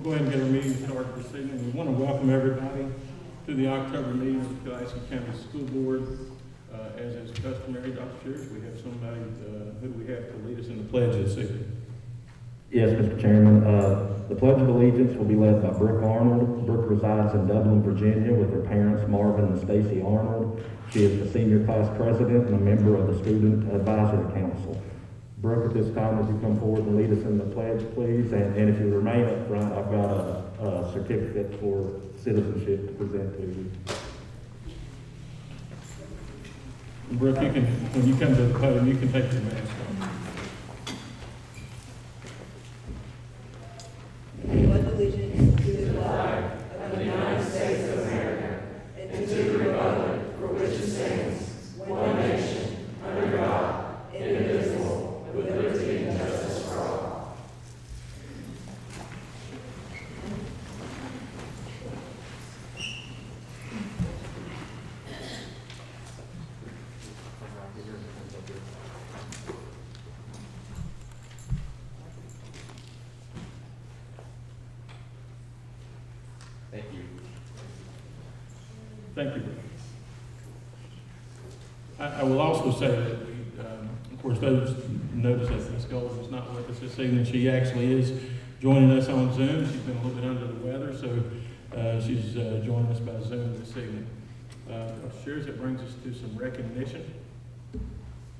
We'll go ahead and get our meeting started this evening. We want to welcome everybody to the October meeting of the Calaski County School Board. As is customary, Dr. Shears, we have somebody, who do we have to lead us in the pledge this evening? Yes, Mr. Chairman. The Pledge of Allegiance will be led by Brooke Arnold. Brooke resides in Dublin, Virginia with her parents, Marvin and Stacy Arnold. She is the senior class president and a member of the Student Advisory Council. Brooke, at this time, would you come forward and lead us in the pledge, please? And if you remain up front, I've got a certificate for citizenship to present to you. Brooke, you can, when you come to the podium, you can take your mask off. I pledge allegiance to the flag of the United States of America and to the republic for which it stands, one nation, under God, indivisible, with liberty and justice for all. Thank you. Thank you, Brooke. I will also say that we, of course, those notice that Ms. Golden is not with us this evening. She actually is joining us on Zoom. She's been a little bit under the weather, so she's joining us by Zoom this evening. Dr. Shears, that brings us to some recognition.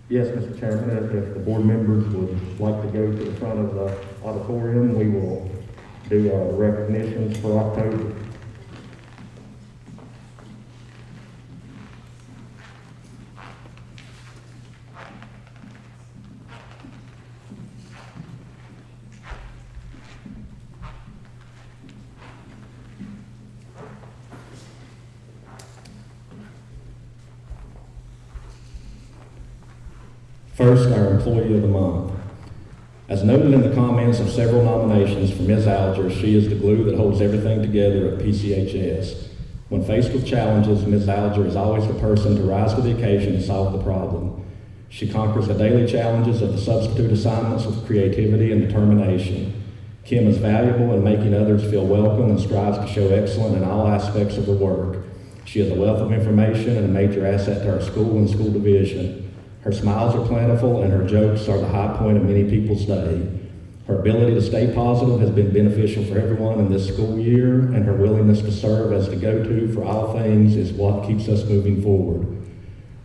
Yes, Mr. Chairman. If the board members would like to go to the front of the auditorium, we will do our recognitions for October. First, our Employee of the Month. As noted in the comments of several nominations for Ms. Alger, she is the glue that holds everything together at PCHS. When faced with challenges, Ms. Alger is always the person to rise to the occasion and solve the problem. She conquers the daily challenges of the substitute assignments with creativity and determination. Kim is valuable in making others feel welcome and strives to show excellence in all aspects of her work. She is a wealth of information and a major asset to our school and school division. Her smiles are plentiful and her jokes are the high point of many people's day. Her ability to stay positive has been beneficial for everyone in this school year, and her willingness to serve as the go-to for all things is what keeps us moving forward.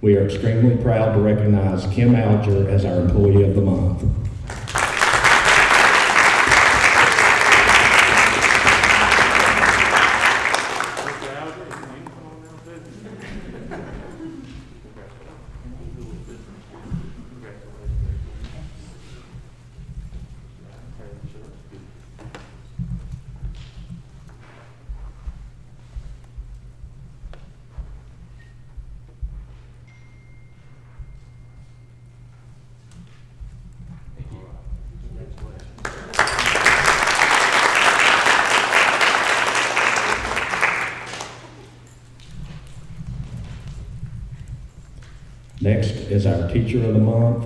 We are extremely proud to recognize Kim Alger as our Employee of the Month. Next is our Teacher of the Month,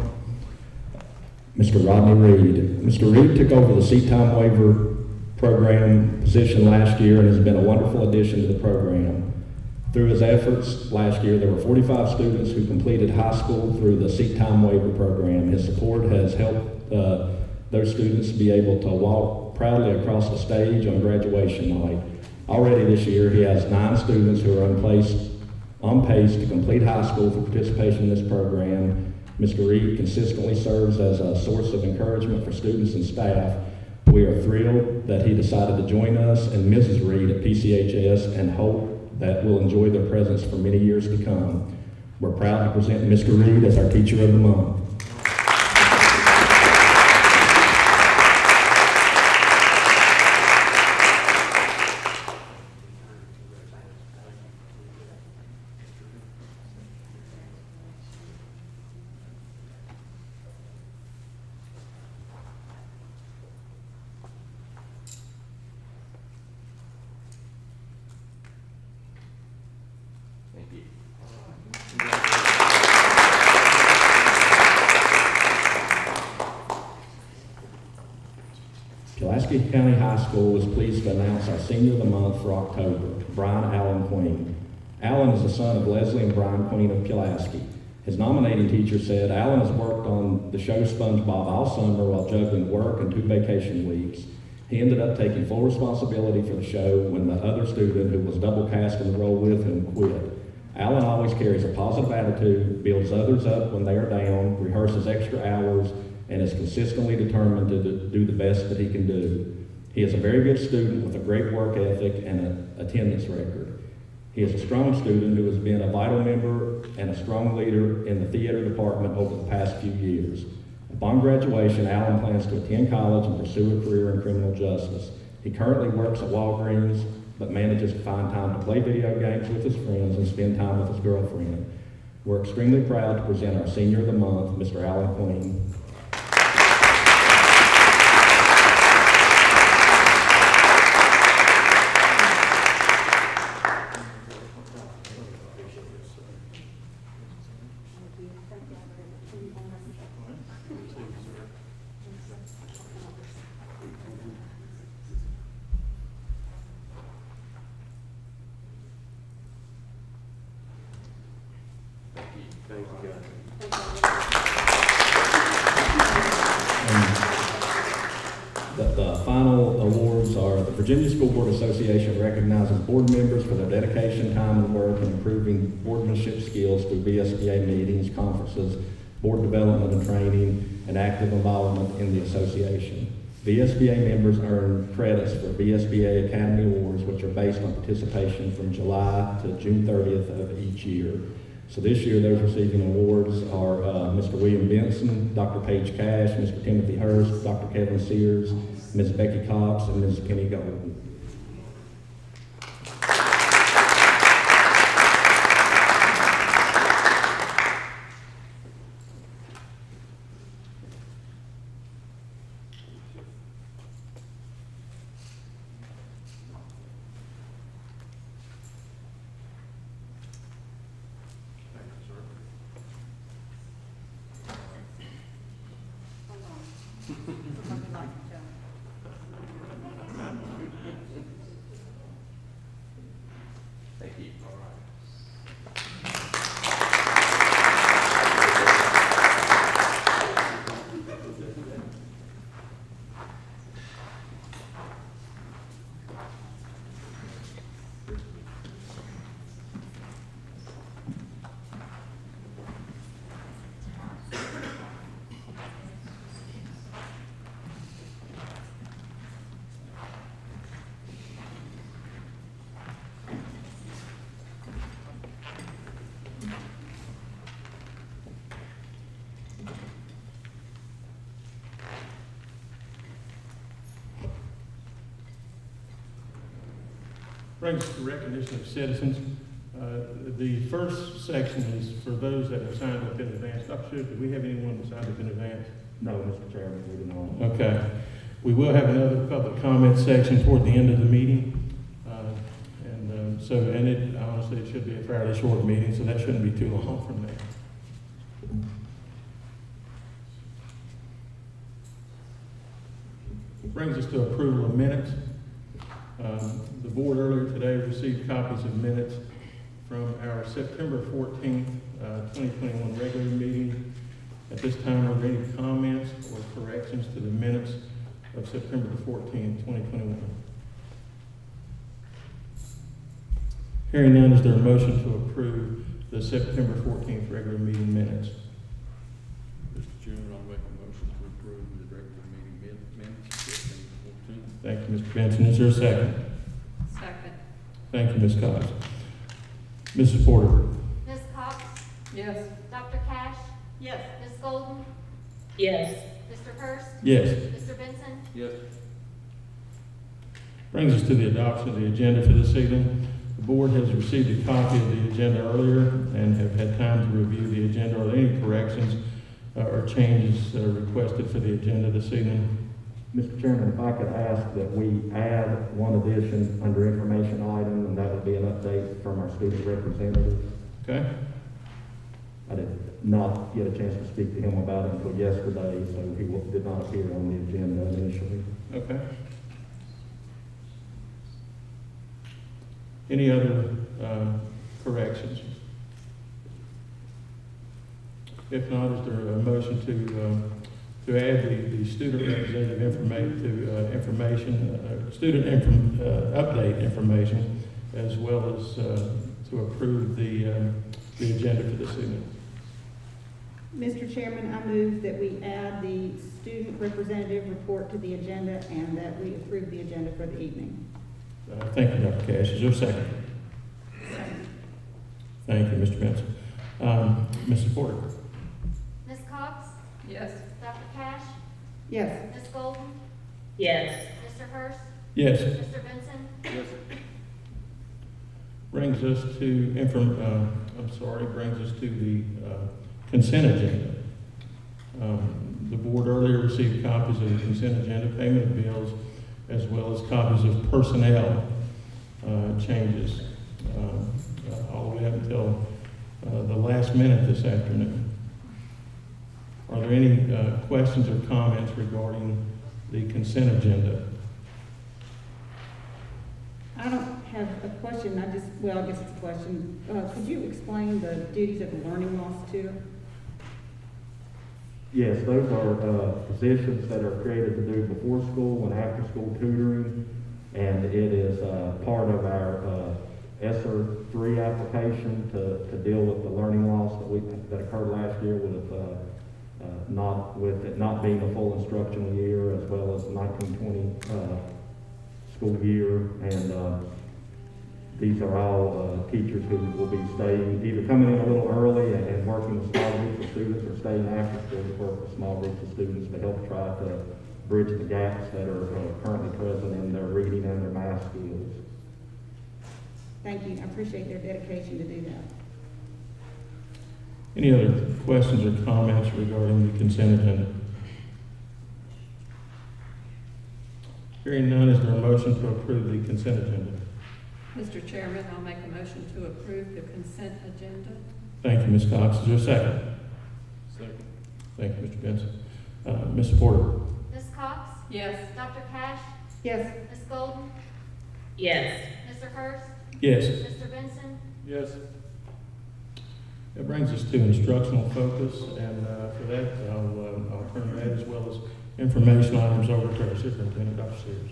Mr. Rodney Reed. Mr. Reed took over the seat time waiver program position last year and has been a wonderful addition to the program. Through his efforts last year, there were 45 students who completed high school through the seat time waiver program. His support has helped those students be able to walk proudly across the stage on graduation night. Already this year, he has 9 students who are on pace to complete high school for participation in this program. Mr. Reed consistently serves as a source of encouragement for students and staff. We are thrilled that he decided to join us and Mrs. Reed at PCHS and hope that we'll enjoy their presence for many years to come. We're proud to present Mr. Reed as our Teacher of the Month. Thank you. Calaski County High School is pleased to announce our Senior of the Month for October, Brian Allen Queen. Allen is the son of Leslie and Brian Queen of Calaski. His nominating teacher said Allen has worked on the show SpongeBob all summer while juggling work and 2 vacation weeks. He ended up taking full responsibility for the show when the other student who was double cast in the role with him quit. Allen always carries a positive attitude, builds others up when they are down, rehearses extra hours, and is consistently determined to do the best that he can do. He is a very good student with a great work ethic and an attendance record. He is a strong student who has been a vital member and a strong leader in the theater department over the past few years. Upon graduation, Allen plans to attend college and pursue a career in criminal justice. He currently works at Walgreens, but manages to find time to play video games with his friends and spend time with his girlfriend. We're extremely proud to present our Senior of the Month, Mr. Allen Queen. Thank you, guys. The final awards are the Virginia School Board Association recognizes board members for their dedication, time, and work in improving boardmanship skills through VSBA meetings, conferences, board development and training, and active involvement in the association. VSBA members earn credits for VSBA Academy Awards, which are based on participation from July to June 30th of each year. So this year, those receiving awards are Mr. William Benson, Dr. Paige Cash, Mr. Timothy Hurst, Dr. Kevin Sears, Ms. Becky Cox, and Ms. Penny Golden. Thank you. Brings us to recognition of citizens. The first section is for those that have signed up in advance. Dr. Schiff, do we have anyone that signed up in advance? No, Mr. Chairman, we do not. Okay. We will have another public comment section toward the end of the meeting. And it honestly, it should be a fairly short meeting, so that shouldn't be too long from there. Brings us to approval of minutes. The board earlier today received copies of minutes from our September 14th, 2021 regular meeting. At this time, are there any comments or corrections to the minutes of September the 14th, 2021? Hearing none, is there a motion to approve the September 14th regular meeting minutes? Mr. Chairman, I'll make a motion to approve the regular meeting minutes, 15-14. Thank you, Mr. Benson. Is there a second? Second. Thank you, Ms. Cox. Mrs. Porter? Ms. Cox? Yes. Dr. Cash? Yes. Ms. Golden? Yes. Mr. Hurst? Yes. Mr. Benson? Yes. Brings us to the adoption of the agenda for this evening. The board has received a copy of the agenda earlier and have had time to review the agenda. Are there any corrections or changes requested for the agenda this evening? Mr. Chairman, if I could ask that we add one addition under information item, and that would be an update from our student representative. Okay. I did not get a chance to speak to him about it until yesterday, so he did not appear on the agenda initially. Okay. Any other corrections? If not, is there a motion to add the student representative update information, as well as to approve the agenda for this evening? Mr. Chairman, I move that we add the student representative report to the agenda and that we approve the agenda for the evening. Thank you, Dr. Cash. Is there a second? Thank you, Mr. Benson. Mrs. Porter? Ms. Cox? Yes. Dr. Cash? Yes. Ms. Golden? Yes. Mr. Hurst? Yes. Mr. Benson? Yes. Brings us to the consent agenda. The board earlier received copies of the consent agenda, payment of bills, as well as copies of personnel changes, all the way up until the last minute this afternoon. Are there any questions or comments regarding the consent agenda? I don't have a question, I guess it's a question. Could you explain the duties of the learning loss tutor? Yes, those are positions that are created to do before school and after school tutoring, and it is part of our ESSER 3 application to deal with the learning loss that occurred last year with it not being a full instructional year, as well as the 1920 school year, and these are all teachers who will be staying, either coming in a little early and working with small groups of students, or staying after school to work with small groups of students to help try to bridge the gaps that are currently present in their reading and their math skills. Thank you, I appreciate their dedication to do that. Any other questions or comments regarding the consent agenda? Hearing none, is there a motion to approve the consent agenda? Mr. Chairman, I'll make a motion to approve the consent agenda. Thank you, Ms. Cox. Is there a second? Second. Thank you, Mr. Benson. Ms. Porter? Ms. Cox? Yes. Dr. Cash? Yes. Ms. Golden? Yes. Mr. Hurst? Yes. Mr. Benson? Yes. That brings us to instructional focus, and for that, I'll turn that as well as information items over to our superintendent, Dr. Sears.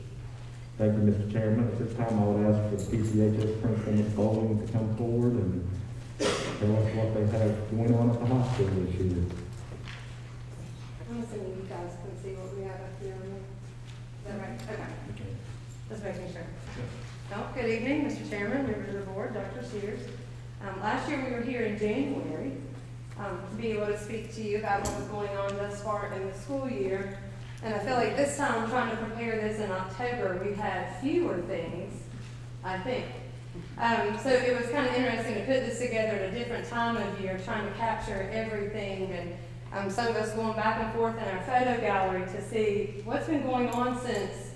Thank you, Mr. Chairman. At this time, I would ask for the PCHS principal, Ms. Bowling, to come forward and tell us what they have going on at the hospital this year. I'm assuming you guys can see what we have up here. Is that right? Okay. Just making sure. Well, good evening, Mr. Chairman, members of the board, Dr. Sears. Last year we were here in January to be able to speak to you about what was going on thus far in the school year. And I feel like this time, trying to prepare this in October, we've had fewer things, I think. So it was kind of interesting to put this together at a different time of year, trying to capture everything, and some of us going back and forth in our photo gallery to see what's been going on since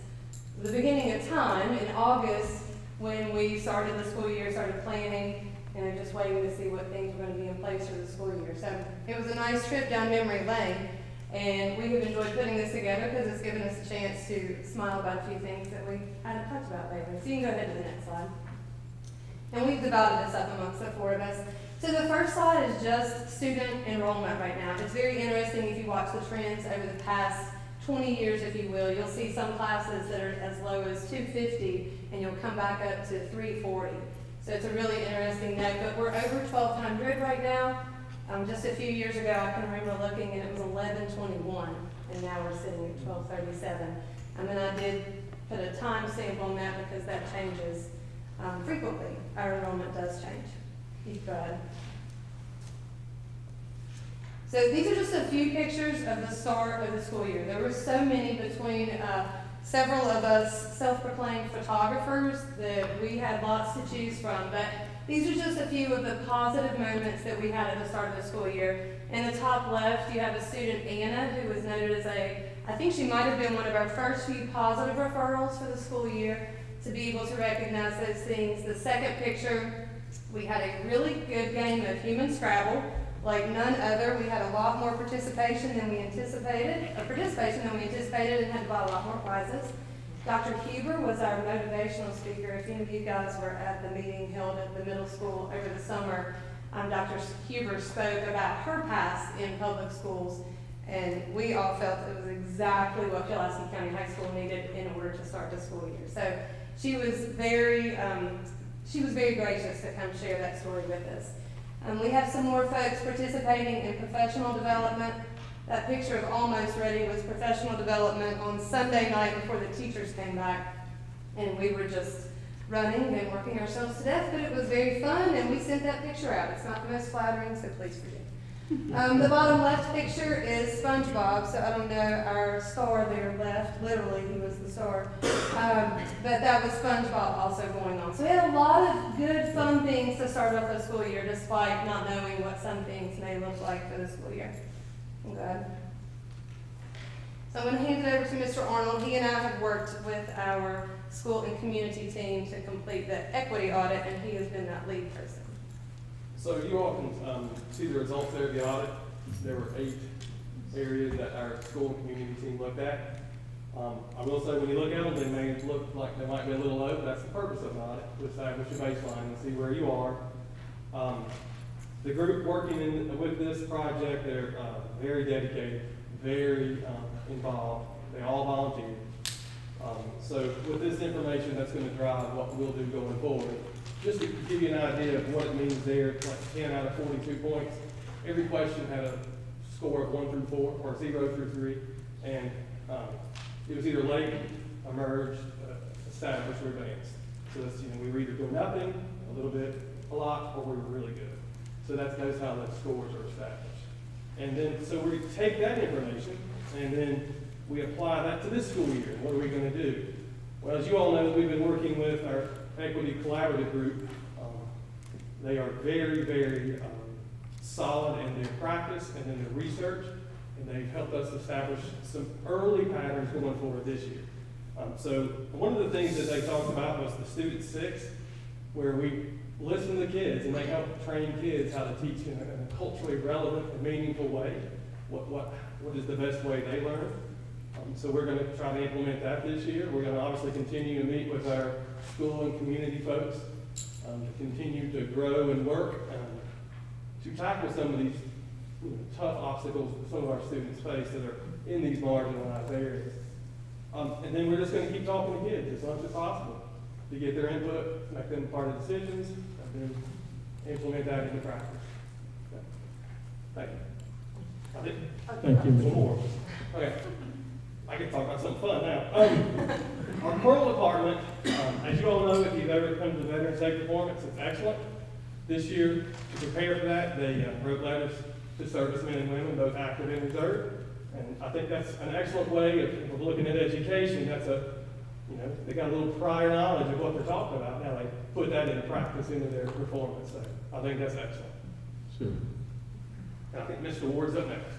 the beginning of time in August, when we started the school year, started planning, and just waiting to see what things were going to be in place for the school year. So it was a nice trip down memory lane. And we have enjoyed putting this together because it's given us a chance to smile about a few things that we hadn't talked about lately. So you can go ahead to the next slide. And we've divided this up amongst the four of us. So the first slide is just student enrollment right now. It's very interesting if you watch the trends over the past 20 years, if you will. You'll see some classes that are as low as 250, and you'll come back up to 340. So it's a really interesting note. But we're over 1,200 right now. Just a few years ago, I can remember looking and it was 1121, and now we're sitting at 1237. And then I did put a time stamp on that because that changes frequently. Our enrollment does change. You go ahead. So these are just a few pictures of the start of the school year. There were so many between several of us self-proclaimed photographers that we had lots to choose from. But these are just a few of the positive moments that we had at the start of the school year. In the top left, you have a student, Anna, who was noted as I think she might have been one of our first few positive referrals for the school year, to be able to recognize those things. The second picture, we had a really good game of human Scrabble like none other. We had a lot more participation than we anticipated, and had to buy a lot more prizes. Dr. Huber was our motivational speaker. If any of you guys were at the meeting held at the middle school over the summer, Dr. Huber spoke about her past in public schools, and we all felt it was exactly what Calaski County High School needed in order to start the school year. So she was very gracious to come share that story with us. We have some more folks participating in professional development. That picture of almost ready was professional development on Sunday night before the teachers came back, and we were just running and working ourselves to death, but it was very fun, and we sent that picture out. It's not the most flattering, so please forgive. The bottom left picture is SpongeBob, so I don't know our star there left, literally he was the star, but that was SpongeBob also going on. So we had a lot of good, fun things to start off the school year, despite not knowing what some things may look like for the school year. Okay. So I'm going to hand it over to Mr. Arnold. He and I have worked with our school and community team to complete the equity audit, and he has been that lead person. So you all can see the results there of the audit. There were 8 areas that our school and community team looked at. I will say when you look at them, they may look like they might be a little low, but that's the purpose of an audit, to establish a baseline and see where you are. The group working with this project, they're very dedicated, very involved. They all volunteered. So with this information, that's going to drive what we'll do going forward. Just to give you an idea of what it means there, like 10 out of 42 points. Every question had a score of 1 through 4, or 0 through 3, and it was either late, emerged, established, or advanced. So that's, we were either doing nothing, a little bit, a lot, or we were really good. So that's how the scores are established. And then, so we take that information, and then we apply that to this school year. What are we going to do? Well, as you all know, we've been working with our Equity Collaborative Group. They are very, very solid in their practice and in their research, and they've helped us establish some early patterns going forward this year. So one of the things that they talked about was the Student 6, where we listen to kids and they help train kids how to teach in a culturally relevant and meaningful way. What is the best way they learn? So we're going to try to implement that this year. We're going to obviously continue to meet with our school and community folks to continue to grow and work to tackle some of these tough obstacles that some of our students face that are in these marginalized areas. And then we're just going to keep talking to kids as much as possible to get their input, make them part of decisions, and then implement that into practice. Thank you. Thank you, Mr. One more. Okay. I can talk about something fun now. Our choral department, as you all know, if you've ever come to Veterans Day performance, it's excellent. This year, to prepare for that, they wrote letters to servicemen and women, both active and reserve. And I think that's an excellent way of looking at education. That's they got a little prior knowledge of what they're talking about. Now they put that into practice into their performance. So I think that's excellent. Sure. And I think Mr. Ward's up next.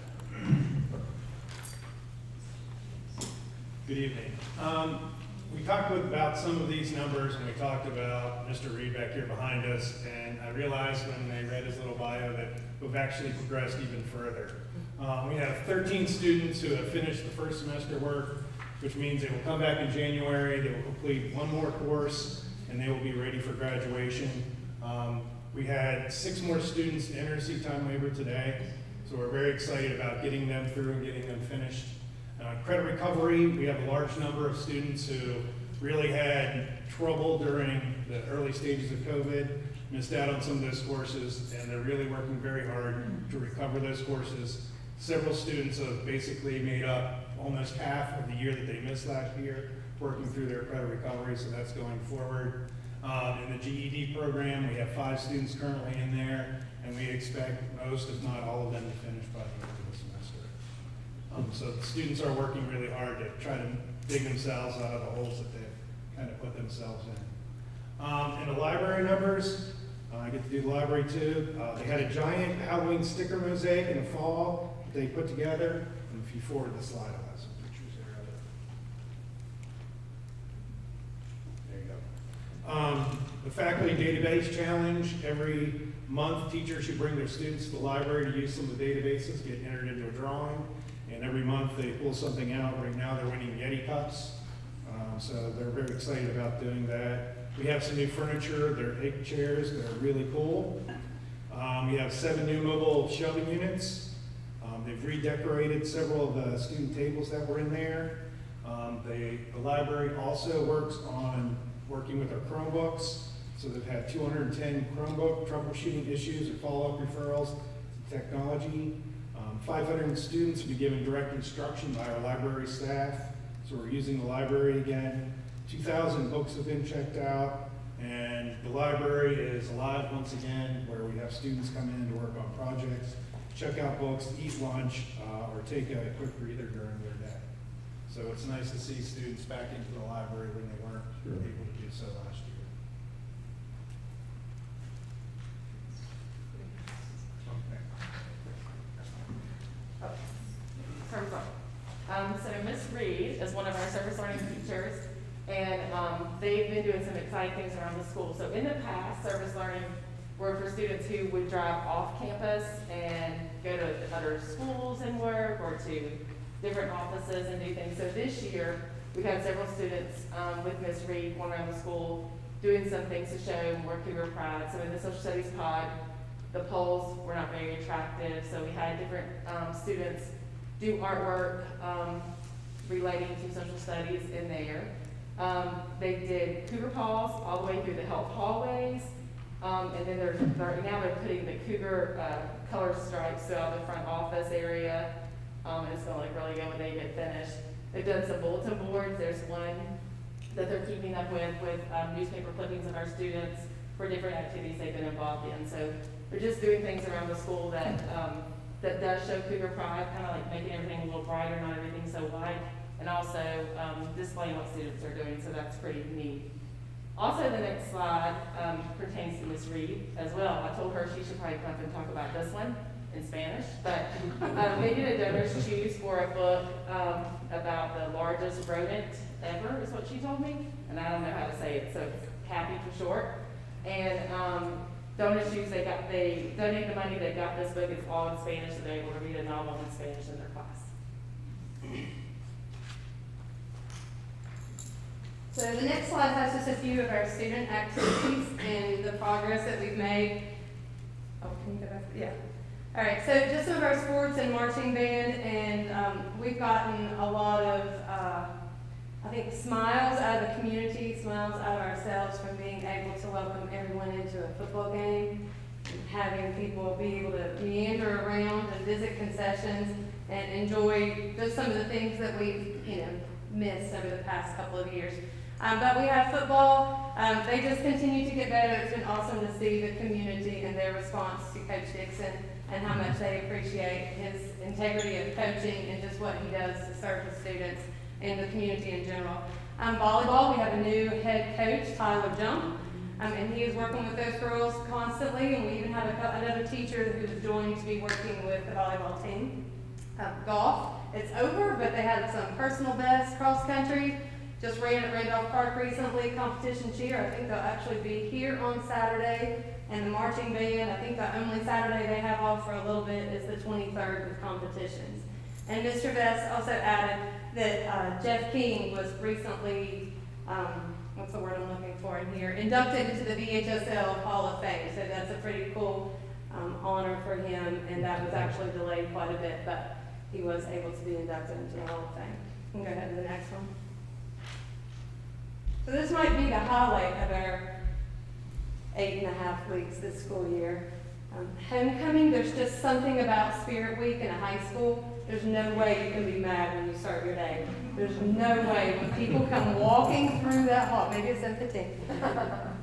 Good evening. We talked about some of these numbers, and we talked about Mr. Reed back here behind us, and I realized when they read his little bio that we've actually progressed even further. We have 13 students who have finished the first semester work, which means they will come back in January, they will complete one more course, and they will be ready for graduation. We had 6 more students enter seat-time waiver today, so we're very excited about getting them through and getting them finished. Credit recovery, we have a large number of students who really had trouble during the early stages of COVID, missed out on some of those courses, and they're really working very hard to recover those courses. Several students have basically made up almost half of the year that they missed last year, working through their credit recovery, so that's going forward. In the GED program, we have 5 students currently in there, and we expect most, if not all of them, to finish by the end of the semester. So the students are working really hard to try to dig themselves out of the holes that they've kind of put themselves in. And the library numbers, I get to do the library too. They had a giant Halloween sticker mosaic in the fall that they put together. And if you forward the slide, I'll have some pictures there of it. There you go. The faculty database challenge, every month, teachers who bring their students to the library to use some of the databases get entered into a drawing. And every month they pull something out. Right now they're winning Yeti Cups. So they're very excited about doing that. We have some new furniture. They're 8 chairs. They're really cool. We have 7 new mobile shelving units. They've redecorated several of the student tables that were in there. The library also works on working with our Chromebooks. So they've had 210 Chromebook troubleshooting issues or follow-up referrals to technology. 500 students will be given direct instruction by our library staff. So we're using the library again. 2,000 books have been checked out. And the library is alive once again, where we have students come in to work on projects, check out books, eat lunch, or take a quick breather during their day. So it's nice to see students back into the library when they weren't able to do so last year. So Miss Reed is one of our service learning teachers, and they've been doing some exciting things around the school. So in the past, service learning were for students who would drive off campus and go to other schools and work, or to different offices and do things. So this year, we've had several students with Miss Reed going around the school doing some things to show more Cougar pride. So in the social studies pod, the polls were not very attractive, so we had different students do artwork relating to social studies in there. They did Cougar paws all the way through the health hallways, and then now they're putting the Cougar color stripes throughout the front office area. And it's going to look really good when they get finished. They've done some bulletin boards. There's one that they're keeping up with newspaper clippings of our students for different activities they've been involved in. So they're just doing things around the school that that does show Cougar pride, kind of like making everything a little brighter, not everything so white, and also displaying what students are doing, so that's pretty neat. Also, the next slide pertains to Ms. Reed as well. I told her she should probably come up and talk about this one in Spanish, but they did a donor's choose for a book about the largest rodent ever, is what she told me, and I don't know how to say it, so happy for short. And Donors Choose, they donated the money, they got this book, it's all in Spanish, so they're able to read a novel in Spanish in their class. So the next slide has just a few of our student activities and the progress that we've made. Oh, can you go back? Yeah. All right, so just some of our sports and marching band, and we've gotten a lot of, I think, smiles out of the community, smiles out of ourselves from being able to welcome everyone into a football game, and having people be able to meander around and visit concessions and enjoy just some of the things that we've, missed over the past couple of years. But we have football. They just continue to get better. It's been awesome to see the community and their response to Coach Dixon and how much they appreciate his integrity of coaching and just what he does to serve the students and the community in general. Volleyball, we have a new head coach, Tyler Jump, and he is working with those girls constantly, and we even have another teacher who's joined to be working with the volleyball team. Golf, it's over, but they had some personal best cross country. Just ran at Randolph Park recently, competition cheer. I think they'll actually be here on Saturday. And the marching band, I think the only Saturday they have off for a little bit is the 23rd with competitions. And Mr. Vest also added that Jeff King was recently, what's the word I'm looking for in here, inducted into the VHSL Hall of Fame. So that's a pretty cool honor for him, and that was actually delayed quite a bit, but he was able to be inducted into the Hall of Fame. We can go ahead to the next one. So this might be the highlight of our 8.5 weeks this school year. Homecoming, there's just something about Spirit Week in a high school. There's no way you can be mad when you start your day. There's no way when people come walking through that hall, maybe it's 7:15,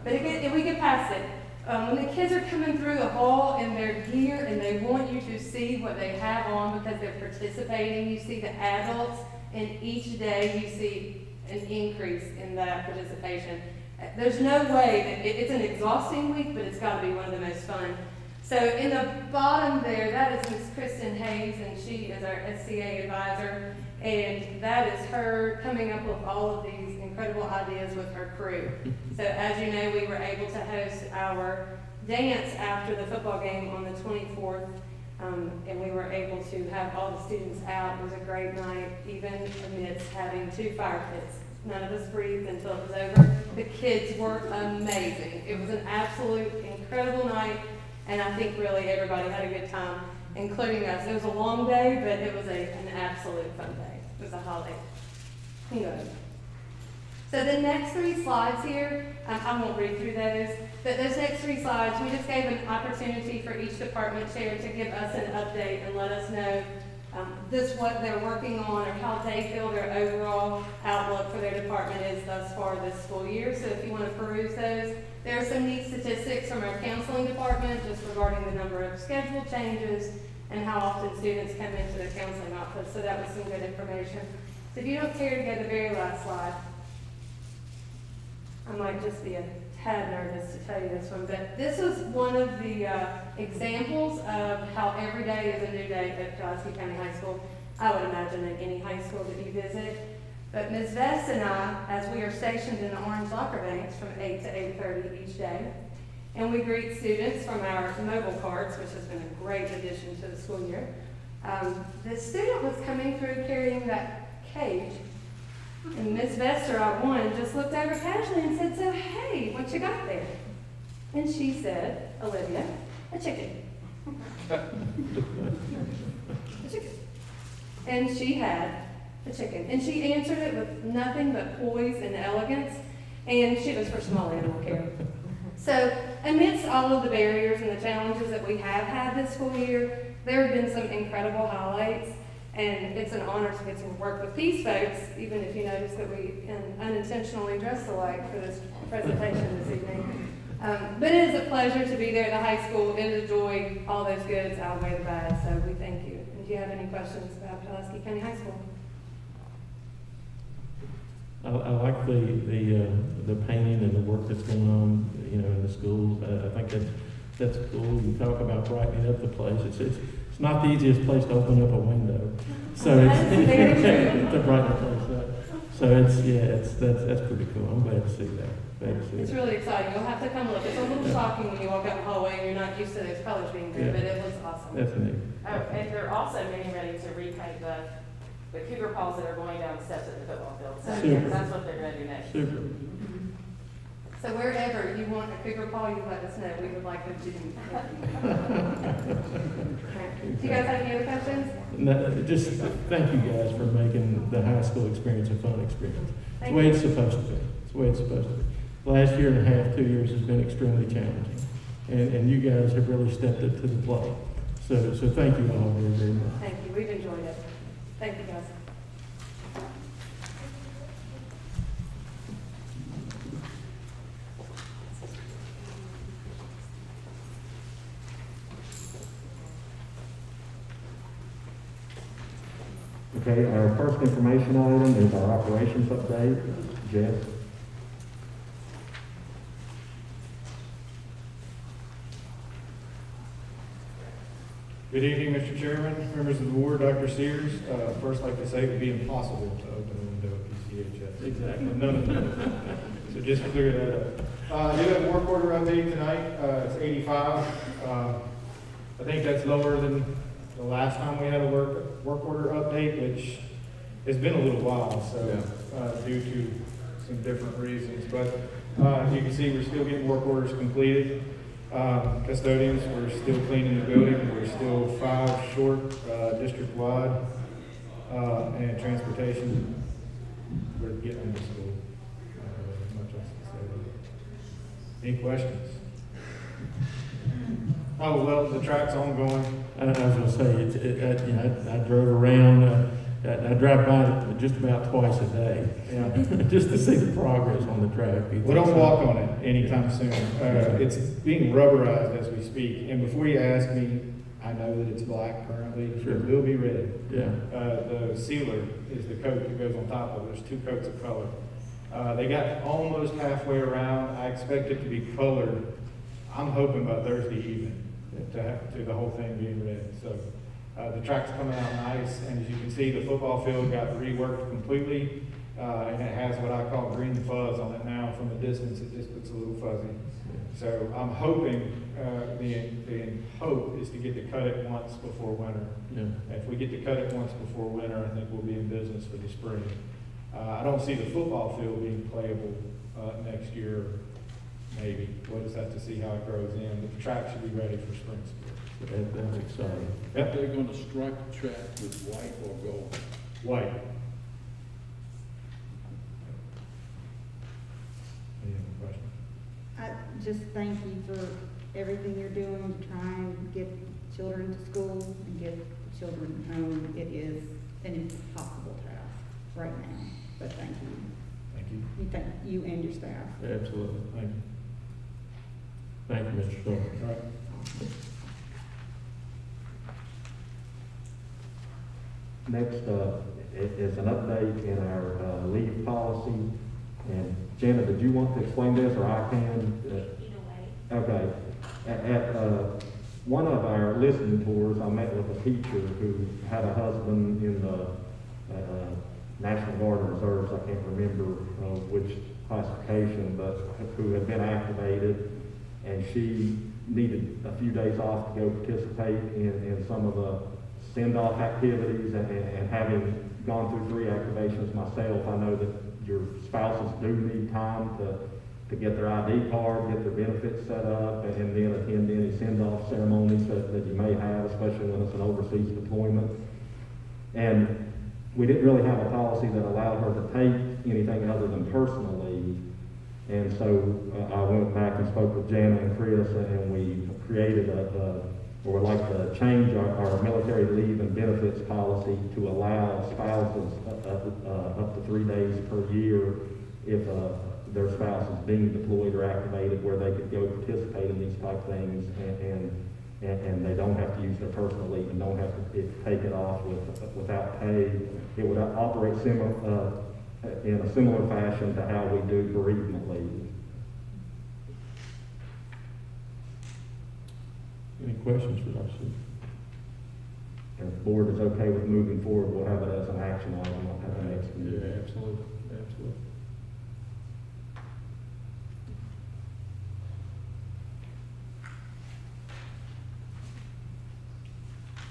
but if we get past it, when the kids are coming through the hall in their gear and they want you to see what they have on because they're participating, you see the adults, and each day you see an increase in that participation. There's no way that it's an exhausting week, but it's got to be one of the most fun. So in the bottom there, that is Ms. Kristen Hayes, and she is our SCA advisor, and that is her coming up with all of these incredible ideas with her crew. So as you know, we were able to host our dance after the football game on the 24th. And we were able to have all the students out. It was a great night, even amidst having 2 fire pits. None of us breathed until it was over. The kids were amazing. It was an absolute incredible night, and I think really everybody had a good time, including us. It was a long day, but it was an absolute fun day. It was a holiday. Anyway. So the next 3 slides here, I won't read through those, but those next 3 slides, we just gave an opportunity for each department chair to give us an update and let us know what they're working on or how they feel their overall outlook for their department is thus far this school year. So if you want to peruse those, there are some neat statistics from our counseling department just regarding the number of schedule changes and how often students come into their counseling office. So that was some good information. So if you don't care to go to the very last slide, I might just be a tad nervous to tell you this one, but this was one of the examples of how every day is a new day at Calaski County High School. I would imagine at any high school that you visit. But Ms. Vest and I, as we are stationed in the orange locker banks from 8 to 8:30 each day, and we greet students from our mobile carts, which has been a great addition to the school year. The student was coming through carrying that cage. And Miss Vester, our one, just looked over casually and said, "So, hey, what you got there?" And she said, "Olivia, a chicken." A chicken. And she had a chicken. And she answered it with nothing but poise and elegance. And she was for small animal care. So, amidst all of the barriers and the challenges that we have had this school year, there have been some incredible highlights. And it's an honor to get to work with these folks, even if you notice that we unintentionally dressed alike for this presentation this evening. But it is a pleasure to be there at the high school. It is a joy. All those goods outweigh the bad, so we thank you. And do you have any questions about Calaski County High School? I like the painting and the work that's going on, in the schools. I think that's cool. You talk about brightening up the place. It's not the easiest place to open up a window, so it's to brighten the place up. So that's pretty cool. I'm glad to see that. It's really exciting. You'll have to come look. It's a little shocking when you walk out the hallway and you're not used to those colors being there, but it looks awesome. That's neat. Oh, and they're also getting ready to repaint the cougar paws that are going down the steps at the football field. So Super. that's what they're going to do next. Super. So wherever you want a cougar paw, you let us know. We would like them to do. Do you guys have any other questions? No, just thank you guys for making the high school experience a fun experience. It's the way it's supposed to be. It's the way it's supposed to be. Last year and a half, 2 years has been extremely challenging, and you guys have really stepped up to the plate. So thank you all very, very much. Thank you. We've enjoyed it. Thank you, guys. Okay, our first information item is our operations update. Jeff? Good evening, Mr. Chairman, members of the board, Dr. Sears. First, I'd like to say it would be impossible to open a window at PCHS. Exactly. No. So just to clear that up. I do have a work order update tonight. It's 85. I think that's lower than the last time we had a work order update, which has been a little while, so due to some different reasons. But as you can see, we're still getting work orders completed. Custodians, we're still cleaning the building. We're still 5 short district-wide. And transportation, we're getting them to school. Much else to say there. Any questions? Oh, well, the track's ongoing. I was going to say, I drove around, I drive by it just about twice a day, just to see the progress on the track. We don't walk on it anytime soon. It's being rubberized as we speak. And before you ask me, I know that it's black currently. Sure. It will be red. Yeah. The sealer is the coat that goes on top of it. There's 2 coats of color. They got almost halfway around. I expect it to be colored, I'm hoping by Thursday evening, to the whole thing being red. So the track's coming out nice, and as you can see, the football field got reworked completely. and it has what I call green fuzz on it now. From a distance, it just looks a little fuzzy. So I'm hoping, the hope is to get to cut it once before winter. Yeah. If we get to cut it once before winter, I think we'll be in business for the spring. I don't see the football field being playable next year, maybe. We'll just have to see how it grows in, but the track should be ready for spring school. That's exciting. Yep. They're gonna stripe the track with white or gold. White. Any other questions? I just thank you for everything you're doing to try and get children to school and get children home. It is an impossible task right now, but thank you. Thank you. Thank you and your staff. Absolutely. Thank you. Thank you, Mr. Shaw. All right. Next is an update in our leave policy. And Janet, did you want to explain this, or I can? Either way. Okay. At one of our listening tours, I met with a teacher who had a husband in the National Guard and Reserves. I can't remember which classification, but who had been activated, and she needed a few days off to go participate in some of the send-off activities, and having gone through 3 activations myself, I know that your spouses do need time to get their ID card, get their benefits set up, and then attend any send-off ceremonies that you may have, especially when it's an overseas deployment. And we didn't really have a policy that allowed her to take anything other than personal leave. And so I went back and spoke with Jana and Chris, and we created or would like to change our military leave and benefits policy to allow spouses up to 3 days per year if their spouse is being deployed or activated, where they could go participate in these type things, and they don't have to use their personal leave and don't have to take it off without pay. It would operate in a similar fashion to how we do bereavement leave. Any questions for Dr. Sue? If the board is okay with moving forward, we'll have it as an action item at the next meeting. Yeah, absolutely, absolutely.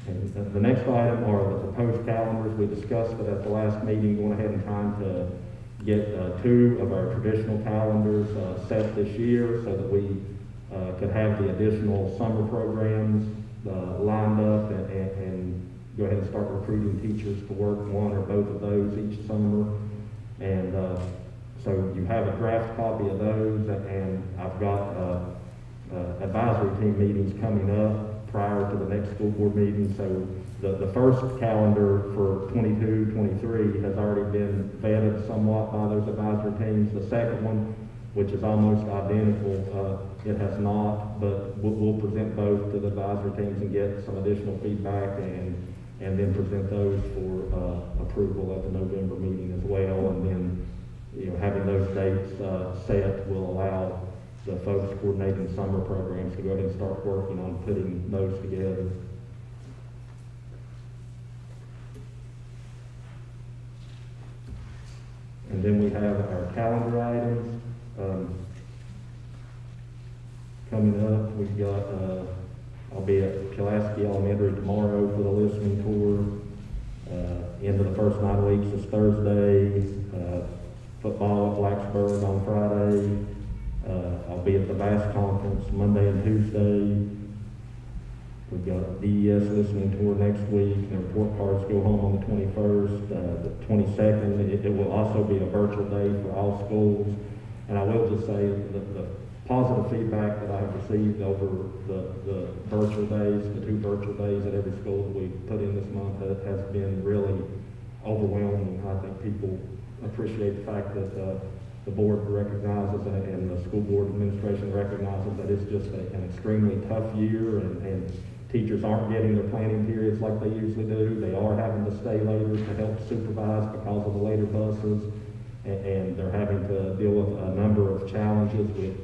And the next item are the proposed calendars. We discussed it at the last meeting, going ahead and trying to get 2 of our traditional calendars set this year so that we could have the additional summer programs lined up and go ahead and start recruiting teachers to work one or both of those each summer. And so you have a draft copy of those, and I've got advisory team meetings coming up prior to the next school board meeting. So the first calendar for 22-23 has already been vetted somewhat by those advisory teams. The second one, which is almost identical, it has not, but we'll present both to the advisory teams and get some additional feedback, and then present those for approval at the November meeting as well. And then, having those dates set will allow the folks coordinating summer programs to go ahead and start working on putting those together. And then we have our calendar items. Coming up, we've got, I'll be at Calaski Elementary tomorrow for the listening tour. End of the first 9 weeks is Thursday. Football at Blacksburg on Friday. I'll be at the VAST conference Monday and Tuesday. We've got a DES listening tour next week, and the report cards go home on the 21st. The 22nd, it will also be a virtual day for all schools. And I will just say that the positive feedback that I have received over the virtual days, the 2 virtual days at every school that we put in this month, has been really overwhelming. I think people appreciate the fact that the board recognizes and the school board administration recognizes that it's just an extremely tough year, and teachers aren't getting their planning periods like they usually do. They are having to stay later to help supervise because of the later buses, and they're having to deal with a number of challenges with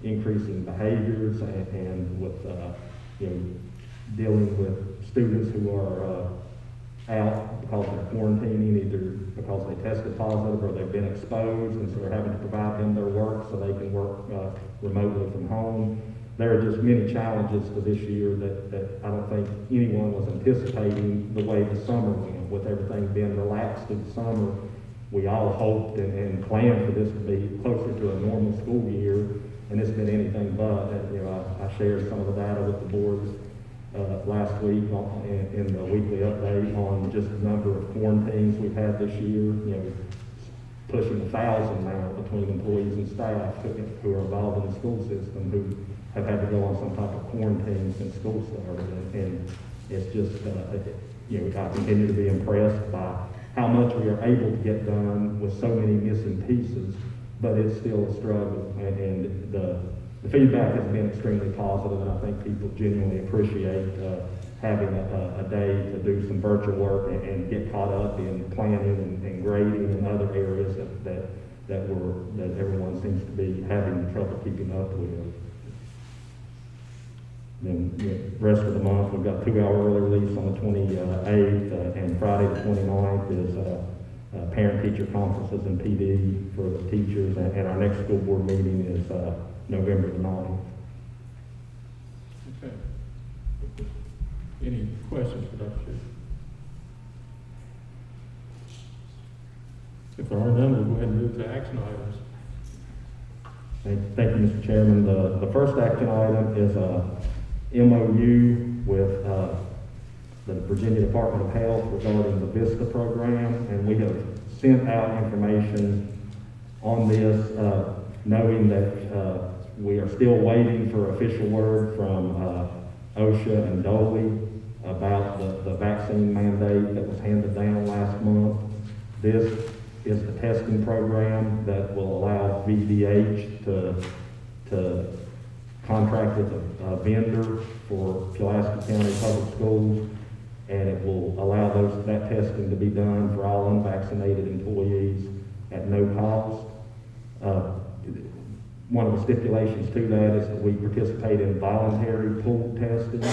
increasing behaviors and with dealing with students who are out because they're quarantining, either because they tested positive or they've been exposed, and so they're having to provide them their work so they can work remotely from home. There are just many challenges to this year that I don't think anyone was anticipating the way the summer went, with everything being relaxed through the summer. We all hoped and planned for this to be closer to a normal school year, and it's been anything but. I shared some of the data with the board last week in the weekly update on just the number of quarantines we've had this year. Pushing 1,000 now between employees and staff who are involved in the school system who have had to go on some type of quarantine since school started. And it's just, I continue to be impressed by how much we are able to get done with so many missing pieces, but it's still a struggle. And the feedback has been extremely positive, and I think people genuinely appreciate having a day to do some virtual work and get caught up in planning and grading and other areas that everyone seems to be having trouble keeping up with. Then the rest of the month, we've got 2-hour early release on the 28th, and Friday the 29th is parent-teacher conferences and PD for the teachers, and our next school board meeting is November the 9th. Okay. Any questions for Dr. Schiff? If there are none, we'll go ahead and move to action items. Thank you, Mr. Chairman. The first action item is a MOU with the Virginia Department of Health regarding the VISTA program, and we have sent out information on this, knowing that we are still waiting for official word from OSHA and DOLE about the vaccine mandate that was handed down last month. This is the testing program that will allow VDH to contract with a vendor for Calaski County Public Schools, and it will allow that testing to be done for all unvaccinated employees at no cost. One of the stipulations to that is that we participate in voluntary pool testing,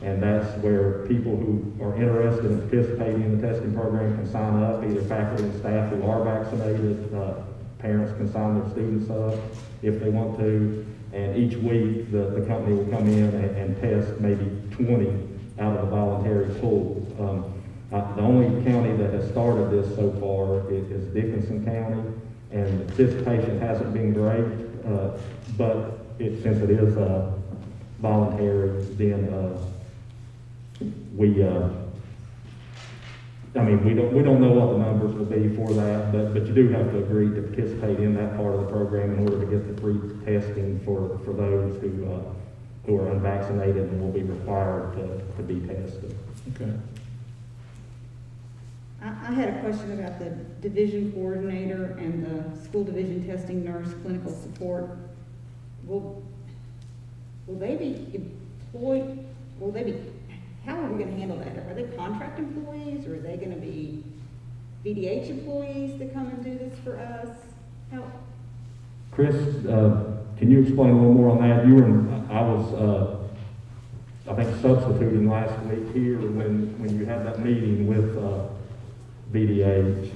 and that's where people who are interested in participating in the testing program can sign up, either faculty and staff who are vaccinated. Parents can sign their students up if they want to, and each week the company will come in and test maybe 20 out of the voluntary pool. The only county that has started this so far is Dickinson County, and the participation hasn't been great, but since it is voluntary, then we don't know what the numbers will be for that, but you do have to agree to participate in that part of the program in order to get the free testing for those who are unvaccinated and will be required to be tested. Okay. I had a question about the division coordinator and the school division testing nurse clinical support. Will they be employed, how are we gonna handle that? Are they contract employees, or are they gonna be VDH employees that come and do this for us? How? Chris, can you explain a little more on that? I was, I think, substituting last week here when you had that meeting with VDH.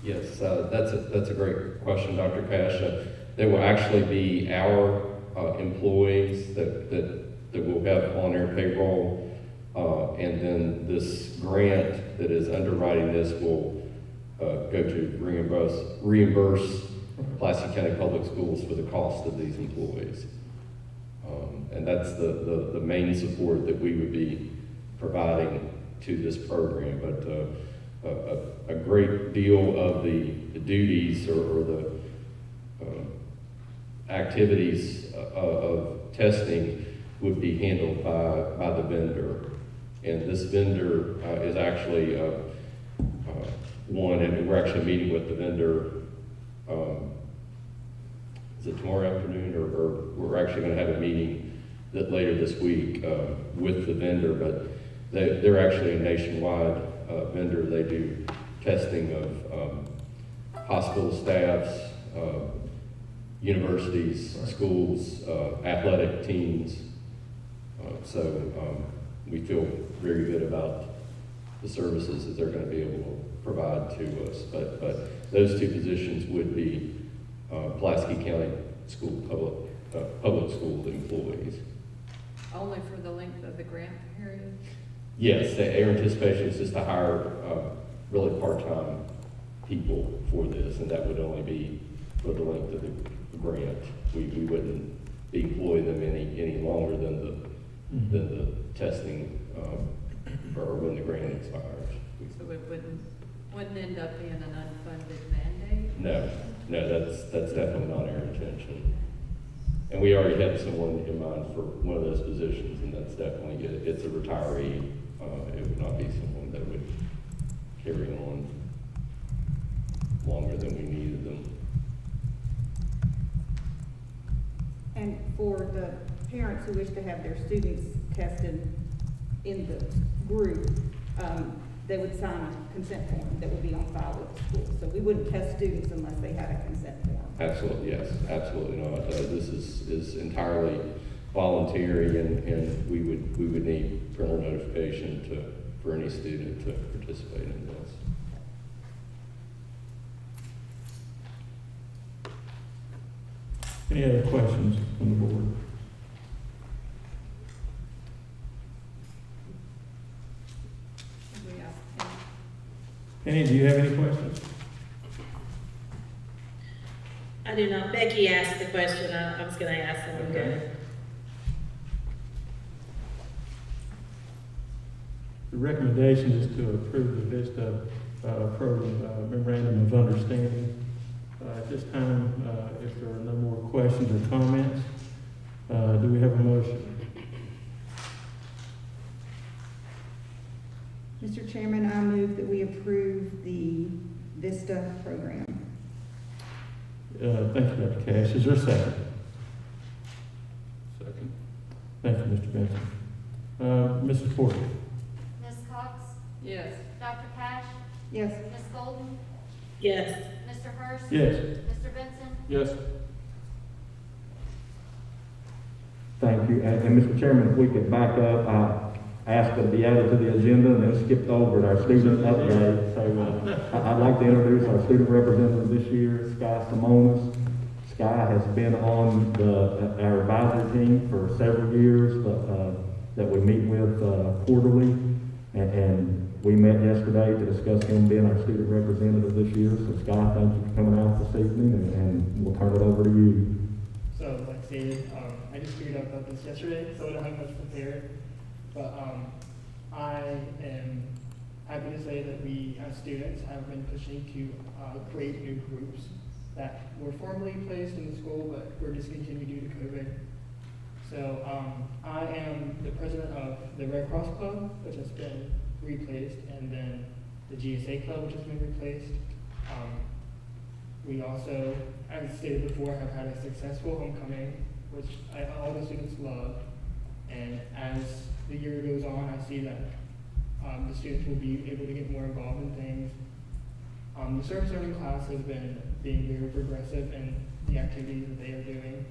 Yes, that's a great question, Dr. Cash. They will actually be our employees that will have on our payroll, and then this grant that is underwriting this will go to reimburse Calaski County Public Schools for the cost of these employees. And that's the main support that we would be providing to this program. But a great deal of the duties or the activities of testing would be handled by the vendor. And this vendor is actually one, and we're actually meeting with the vendor, is it tomorrow afternoon, or we're actually going to have a meeting later this week with the vendor, but they're actually a nationwide vendor. They do testing of hospital staffs, universities, schools, athletic teams. We feel very good about the services that they're going to be able to provide to us. But those two positions would be Calaski County School public school employees. Only for the length of the grant period? Yes, our anticipation is just to hire really part-time people for this, and that would only be for the length of the grant. We wouldn't employ them any longer than the testing or when the grant expires. So it wouldn't end up being an unfunded mandate? No, that's definitely not our intention. And we already have someone in mind for one of those positions, and that's definitely it. It's a retiree. It would not be someone that would carry on longer than we needed them. And for the parents who wish to have their students tested in the group, they would sign a consent form that would be on file with the school. So we wouldn't test students unless they had a consent form. Absolutely, yes, absolutely not. This is entirely voluntary, and we would need parental notification for any student to participate in this. Any other questions from the board? Did we ask him? Penny, do you have any questions? I do not. Becky asked the question. I was going to ask them. Okay. The recommendation is to approve the VISTA program memorandum of understanding. At this time, if there are no more questions or comments, do we have a motion? Mr. Chairman, I move that we approve the VISTA program. Thank you, Dr. Cash. Is there a second? Second. Thank you, Mr. Benson. Mrs. Porter? Ms. Cox? Yes. Dr. Cash? Yes. Ms. Golden? Yes. Mr. Hurst? Yes. Mr. Benson? Yes. Thank you. And Mr. Chairman, if we could back up, I asked to be added to the agenda and then skipped over our student update. So I'd like to introduce our student representative this year, Sky Simonis. Sky has been on our advisory team for several years, that we meet with quarterly. And we met yesterday to discuss him being our student representative this year. So Sky, thank you for coming out this evening, and we'll turn it over to you. So, like stated, I just figured out about this yesterday, so I don't have much prepared. But I am happy to say that we, as students, have been pushing to create new groups that were formerly placed in the school but were discontinued due to COVID. So I am the president of the Red Cross Club, which has been replaced, and then the GSA Club, which has been replaced. We also, as stated before, have had a successful homecoming, which all the students loved. And as the year goes on, I see that the students will be able to get more involved in things. The service learning class has been being very progressive in the activities that they are doing.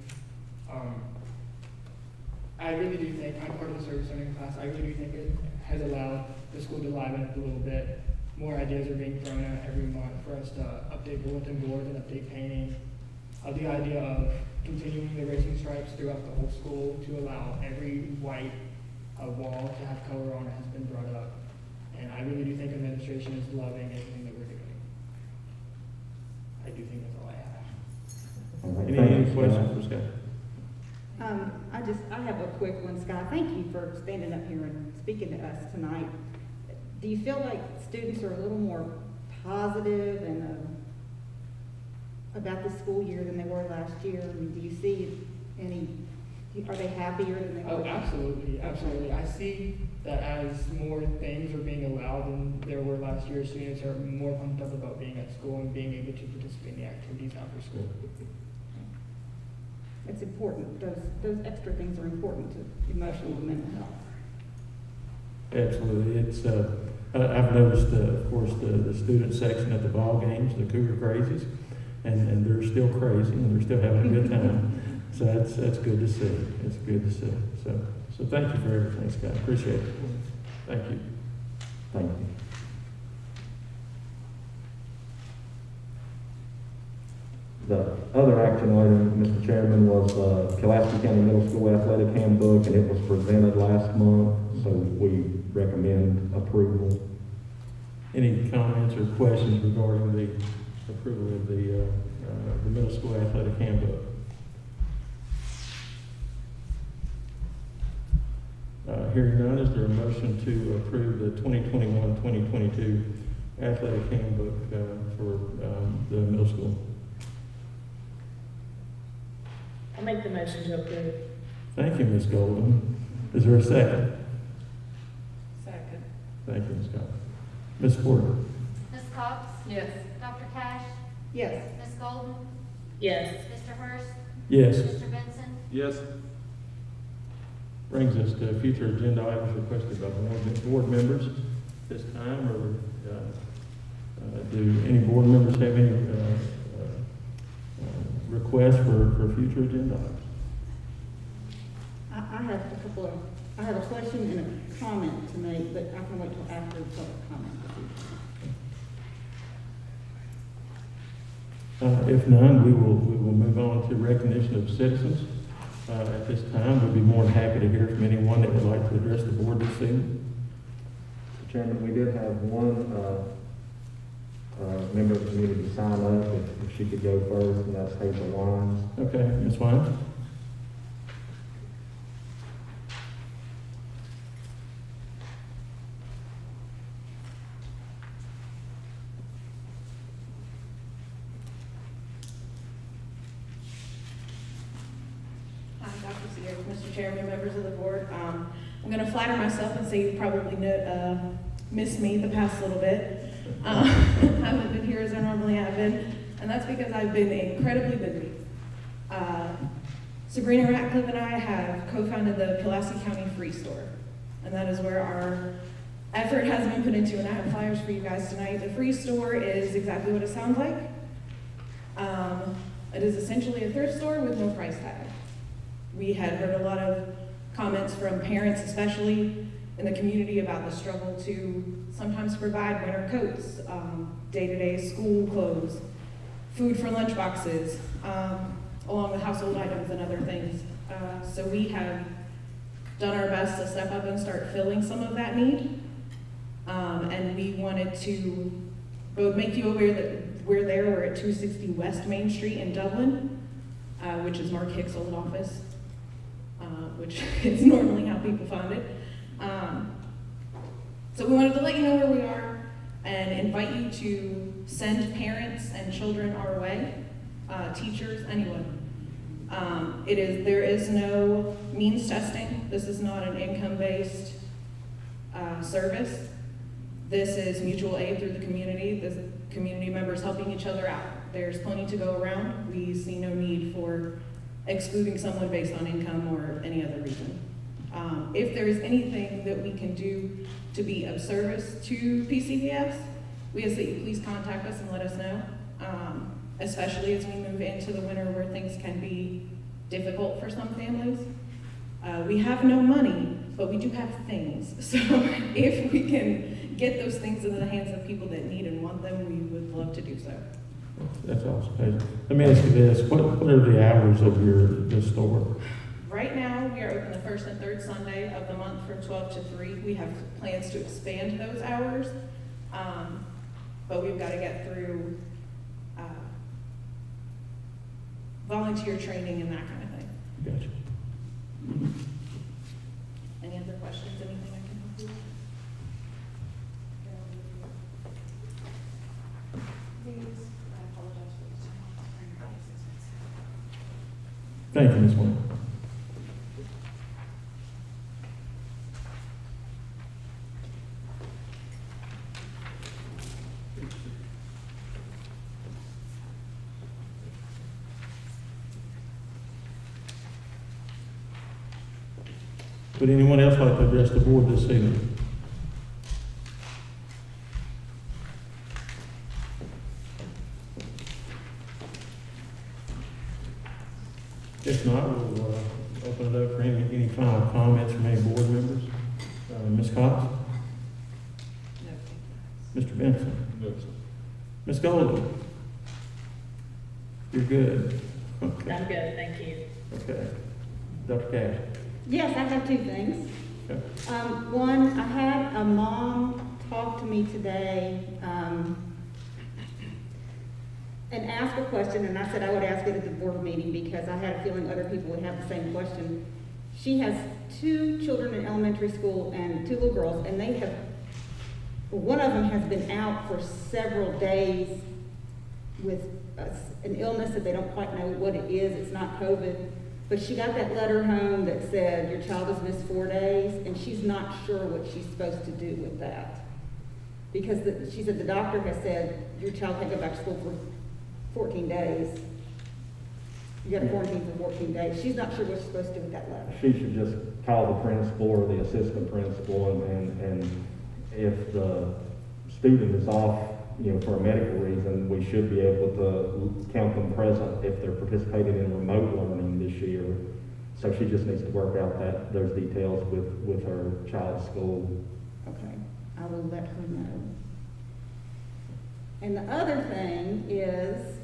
I really do think, I'm part of the service learning class, I really do think it has allowed the school to liven up a little bit. More ideas are being thrown out every month for us to update bulletin boards and update painting. The idea of continuing the racing stripes throughout the whole school to allow every white wall to have color on it has been brought up. And I really do think administration is loving everything that we're doing. I do think that's all I have. All right, Any thanks, questions for Scott? I have a quick one, Scott. Thank you for standing up here and speaking to us tonight. Do you feel like students are a little more positive and about the school year than they were last year? I mean, do you see are they happier than they were? Oh, absolutely, absolutely. I see that as more things are being allowed than there were last year, students are more pumped up about being at school and being able to participate in the activities after school. It's important. Those extra things are important to emotional and mental health. Absolutely. It's I've noticed, of course, the student section at the ball games, the Cougar Crazies. and they're still crazy, and they're still having a good time. So that's good to see. It's good to see. So thank you for everything, Scott. Appreciate it. Thank you. Thank you. The other action item, Mr. Chairman, was Calaski County Middle School Athletic Handbook, and it was presented last month, so we recommend approval. Any comments or questions regarding the approval of the middle school athletic handbook? Hearing none, is there a motion to approve the 2021-2022 athletic handbook for the middle school? I'll make the motion to approve. Thank you, Ms. Golden. Is there a second? Second. Thank you, Ms. Golden. Ms. Porter? Ms. Cox? Yes. Dr. Cash? Yes. Ms. Golden? Yes. Mr. Hurst? Yes. Mr. Benson? Yes. Brings us to future agenda items requested by board members this time, or do any board members have any requests for future agenda items? I have a couple of, I have a question and a comment to make, but I can wait till after the public comment. If none, we will move on to recognition of citizens. At this time, we'd be more than happy to hear from anyone that would like to address the board this evening. Mr. Chairman, we did have one member of the community sign up, if she could go first, and that's Hazel Wines. Okay, Ms. Wines? Hi, Dr. Sears, Mr. Chairman, members of the board. I'm going to flatter myself and say you probably missed me the past little bit. I haven't been here as I normally have been, and that's because I've been incredibly busy. Sabrina Ratcliffe and I have co-founded the Calaski County Free Store, and that is where our effort has been put into, and I have flyers for you guys tonight. The Free Store is exactly what it sounds like. It is essentially a thrift store with no price tag. We had heard a lot of comments from parents, especially in the community, about the struggle to sometimes provide winter coats, day-to-day school clothes, food for lunch boxes, along with household items and other things. So we have done our best to step up and start filling some of that need. And we wanted to both make you aware that we're there. We're at 260 West Main Street in Dublin, which is Mark Hicks' old office, which is normally how people find it. So we wanted to let you know where we are and invite you to send parents and children our way, teachers, anyone. There is no means testing. This is not an income-based service. This is mutual aid through the community. This community members helping each other out. There's plenty to go around. We see no need for excluding someone based on income or any other reason. If there is anything that we can do to be of service to PCPS, we ask that you please contact us and let us know, especially as we move into the winter where things can be difficult for some families. We have no money, but we do have things. So if we can get those things into the hands of people that need and want them, we would love to do so. That's awesome. Let me ask you this, what are the hours of the store? Right now, we are open the first and third Sunday of the month from 12 to 3. We have plans to expand those hours, but we've got to get through volunteer training and that kind of thing. Gotcha. Any other questions, anything I can help you with? Thank you, Ms. Wayne. Would anyone else like to address the board this evening? If not, we'll open it up for any final comments from any board members. Ms. Cox? Mr. Benson? No, sir. Ms. Golden? You're good. Okay. I'm good, thank you. Okay. Dr. Cash? Yes, I have two things. Okay. One, I had a mom talk to me today, and ask a question, and I said I would ask it at the board meeting because I had a feeling other people would have the same question. She has 2 children in elementary school and 2 little girls, and they have, one of them has been out for several days with an illness that they don't quite know what it is. It's not COVID. But she got that letter home that said, your child has missed 4 days, and she's not sure what she's supposed to do with that. Because she said the doctor has said, your child can't go back to school for 14 days. You got to quarantine for 14 days. She's not sure what she's supposed to do with that letter. She should just call the principal or the assistant principal, and if the student is off, for a medical reason, we should be able to count them present if they're participating in remote learning this year. So she just needs to work out those details with her child's school. Okay, I will let her know. And the other thing is,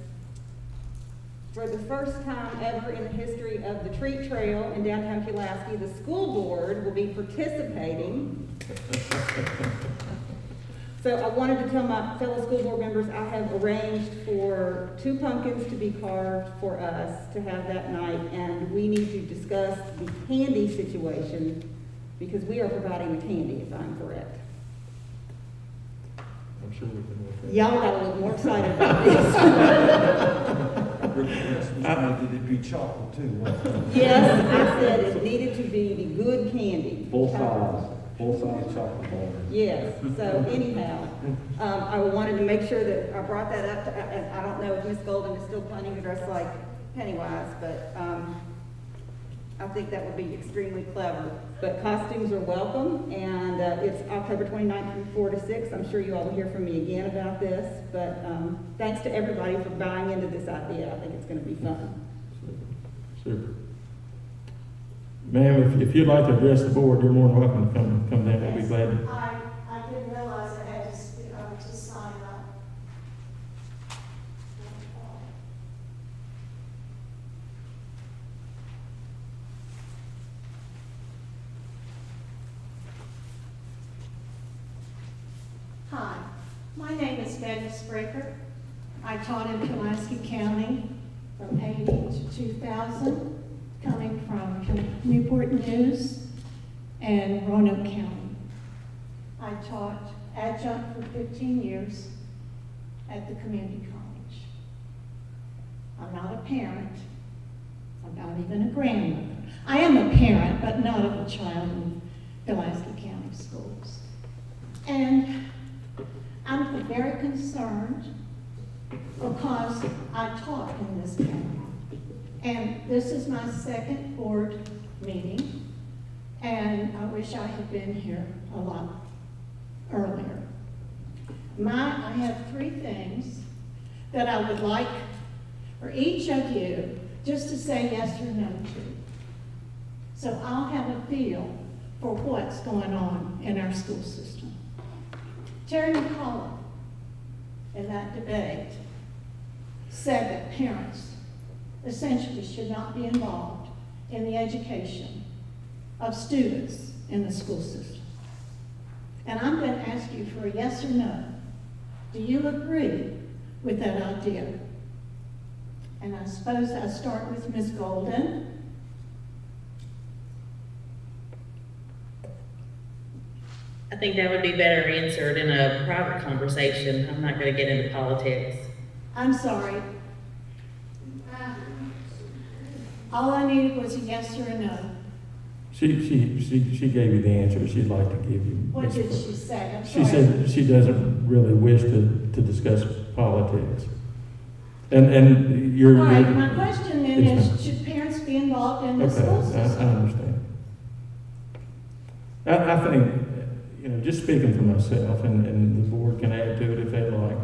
for the first time ever in the history of the Treat Trail in downtown Calaski, the school board will be participating. So I wanted to tell my fellow school board members, I have arranged for 2 pumpkins to be carved for us to have that night, and we need to discuss the candy situation because we are providing the candy, if I'm correct. I'm sure we can work that. Y'all got a little more excited about this. Request was made that it be chocolate too. Yes, I said it needed to be the good candy. Full size chocolate bar. Yes, so anyhow, I wanted to make sure that I brought that up, and I don't know if Miss Golden is still planning to dress like Pennywise, but I think that would be extremely clever. But costumes are welcome, and it's October 29th from 4 to 6. I'm sure you all will hear from me again about this, but thanks to everybody for buying into this idea. I think it's going to be fun. Super. Ma'am, if you'd like to address the board, you're more than welcome to come down. We'll be glad to. I didn't realize I had to sign up. Hi, my name is Betty Spraker. I taught in Calaski County from 80 to 2000. Coming from Newport News and Roanoke County. I taught adjunct for 15 years at the community college. I'm not a parent. I'm not even a grandmother. I am a parent, but not of a child in Calaski County schools. And I'm very concerned because I taught in this county. And this is my second board meeting, and I wish I had been here a lot earlier. I have 3 things that I would like for each of you just to say yes or no to. So I'll have a feel for what's going on in our school system. Terry McCullough, in that debate, said that parents essentially should not be involved in the education of students in the school system. And I'm going to ask you for a yes or no. Do you agree with that idea? And I suppose I'll start with Ms. Golden. I think that would be better answered in a private conversation. I'm not going to get into politics. I'm sorry. All I needed was a yes or a no. She gave you the answer she'd like to give you. What did she say? I'm She sorry. said she doesn't really wish to discuss politics. And you're. All right, my question then Yes, is, should parents be involved in the Okay, school I system? understand. I think, just speaking for myself, and the board can add to it if they like,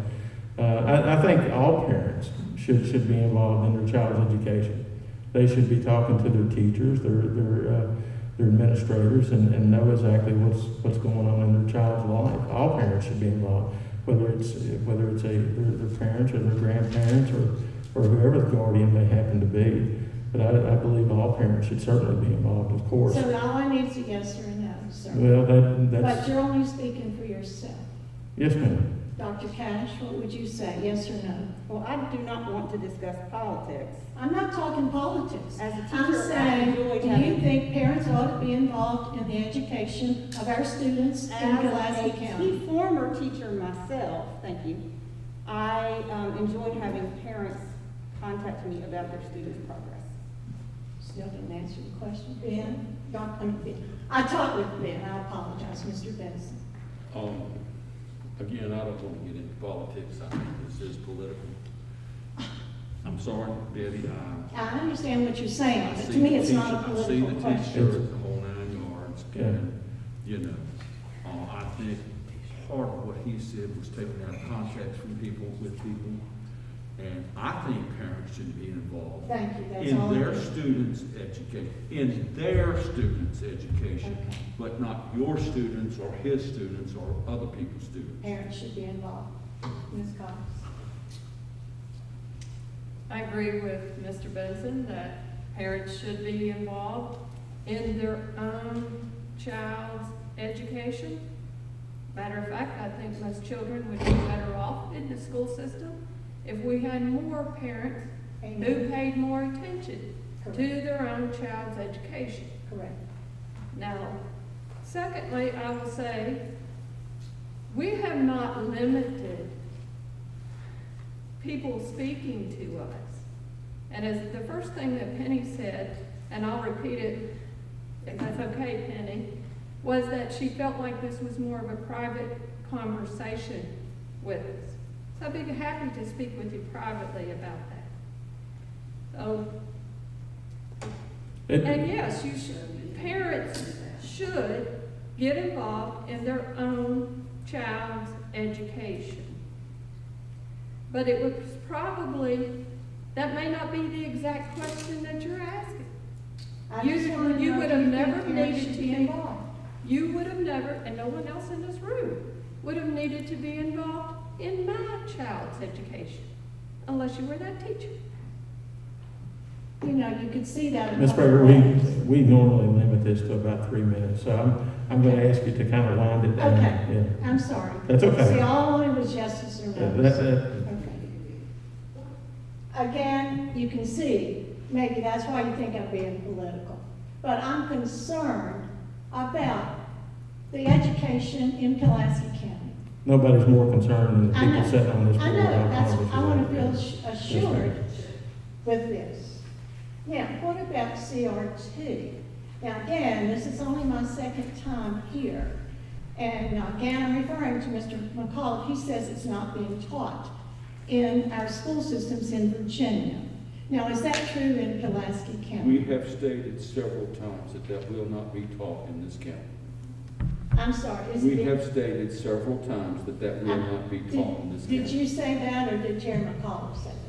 I think all parents should be involved in their child's education. they should be talking to their teachers, their administrators, and know exactly what's going on in their child's life. All parents should be involved, whether it's their parents or their grandparents or whoever the guardian may happen to be. But I believe all parents should certainly be involved, of course. So all I need is a yes or a no, sir. Well, But that's, you're only speaking for yourself. yes, ma'am. Dr. Cash, what would you say, yes or no? Well, I do not want to discuss politics. I'm not talking politics. As a I'm teacher, I saying, enjoy do you having- think parents ought to be involved in the education of our students in Calaski As County? a former teacher myself, thank you, I enjoyed having parents contact me about their students' progress. Still didn't answer the question. Ben? Ben. I talked with Ben, I apologize, Mr. Benson. Again, I don't want to get into politics. I think this is political. I'm sorry, Debbie. I understand what you're saying, I but see to me, the it's not a t-shirt- I see political the question. T-shirt, the whole 9 yards, and, you know, I think part of what he said was taking out of context from people, with people, and I think parents should be involved Thank you, that's in all I their need. students' education, Okay. but not your students or his students or other people's students. Parents should be involved. Ms. Cox? I agree with Mr. Benson that parents should be involved in their own child's education. Matter of fact, I think most children would be better off in the school system if we had more parents who Amen. paid more attention Correct. to their own child's education. Correct. Now, secondly, I will say, we have not limited people speaking to us. And as the first thing that Penny said, and I'll repeat it if that's okay, Penny, was that she felt like this was more of a private conversation with us. So I'd be happy to speak with you privately about that. So, and yes, you should, parents should get involved in their own child's education. But it was probably, that may not be the exact question that you're asking. I just want to You know would if have you think never parents needed should to be be involved. You would have never, and no one else in this room, would have needed to be involved in my child's education, unless you were that teacher. You know, you could see that. in Ms. public Prager, records. we normally limit this to about 3 minutes, so I'm going to ask you to kind of wind it down. Okay, Yeah. I'm sorry. That's okay. See, all I wanted was yeses or Yeah, nos. that- Okay. Again, you can see, maybe that's why you think I'm being political. But I'm concerned about the education in Calaski County. Nobody's more concerned than the I know. people sitting on this board. I know, that's, promise you I want to that. feel Yes, assured ma'am. with this. Now, what about CRT? Now, again, this is only my second time here. And again, I'm referring to Mr. McCullough. He says it's not being taught in our school systems in Virginia. Now, is that true in Pulaski County? We have stated several times that that will not be taught in this county. I'm sorry, is it? We have stated several times that that will not be taught in this Did county. you say that, or did Chair McCullough say that?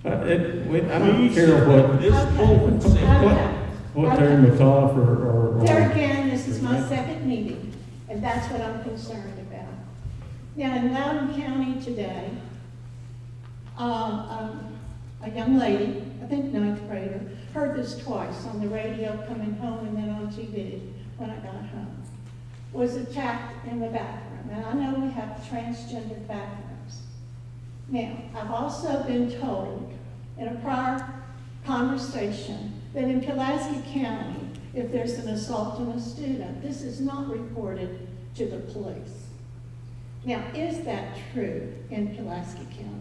I don't care what, This pulpit said. Okay. what Terry McAuliffe or. There again, this is my second meeting, and that's what I'm concerned about. Now, in Loudoun County today, a young lady, I think ninth grader, heard this twice on the radio coming home and then on TV when I got home, was attacked in the bathroom. And I know we have transgender bathrooms. Now, I've also been told in a prior conversation that in Calaski County, if there's an assault on a student, this is not reported to the police. Now, is that true in Pulaski County?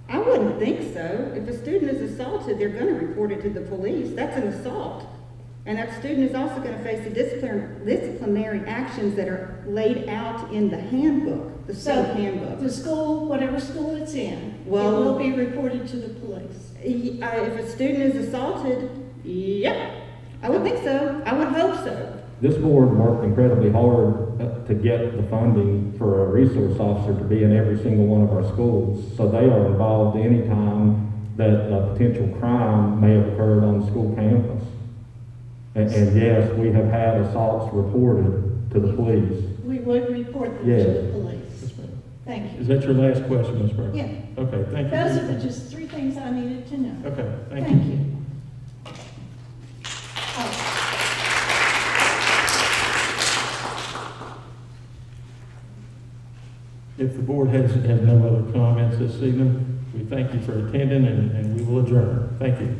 I wouldn't think so. If a student is assaulted, they're going to report it to the police. That's an assault. And that student is also going to face the disciplinary actions that are laid out in the handbook, the school handbook. The school, whatever school it's in, it Well- will be reported to the police. If a student is assaulted, yep, I would think so. I would hope so. This board worked incredibly hard to get the funding for a resource officer to be in every single one of our schools. So they are involved anytime that a potential crime may have occurred on the school campus. And yes, we have had assaults reported to the police. We would report them Yes. to the police. Yes, ma'am. Thank you. Is that your last question, Ms. Brown? Yeah. Okay, thank you. Those are the just three things I needed to know. Okay, thank Thank you. you. If the board has no other comments this evening, we thank you for attending and we will adjourn. Thank you.